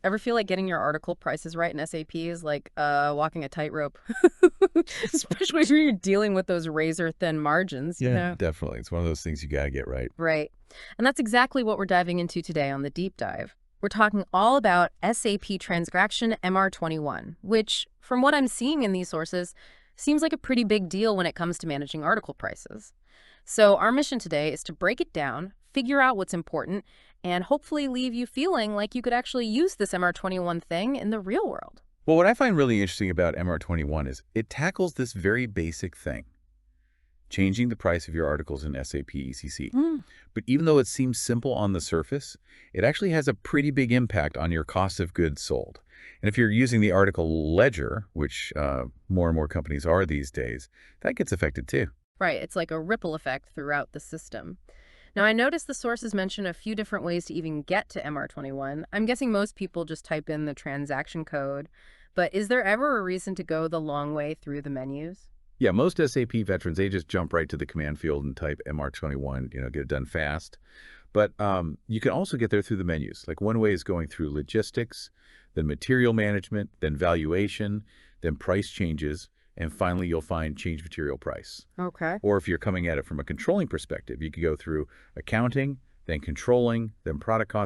Ever feel like getting your article prices right in SAP is like walking a tightrope? Especially when you're dealing with those razor-thin margins, you Yeah, know? definitely. It's one of those things you gotta get right. Right. And that's exactly what we're diving into today on the deep dive. We're talking all about SAP Transaction MR21, which, from what I'm seeing in these sources, seems like a pretty big deal when it comes to managing article prices. So our mission today is to break it down, figure out what's important, and hopefully leave you feeling like you could actually use this MR21 thing in the real world. Well, what I find really interesting about MR21 is it tackles this very basic thing, changing the price of your articles in SAP ECC. Hmm. But even though it seems simple on the surface, it actually has a pretty big impact on your cost of goods sold. And if you're using the article ledger, which more and more companies are these days, that gets affected too. Right, it's like a ripple effect throughout the system. Now, I noticed the sources mention a few different ways to even get to MR21. I'm guessing most people just type in the transaction code, but is there ever a reason to go the long way through the menus? Yeah, most SAP veterans, they just jump right to the command field and type MR21, get it done fast. But you can also get there through the menus. Like one way is going through logistics, then material management, then valuation, then price changes, and finally you'll find change material price. Okay. Or if you're coming at it from a controlling perspective, you could go through accounting, then controlling, then product cost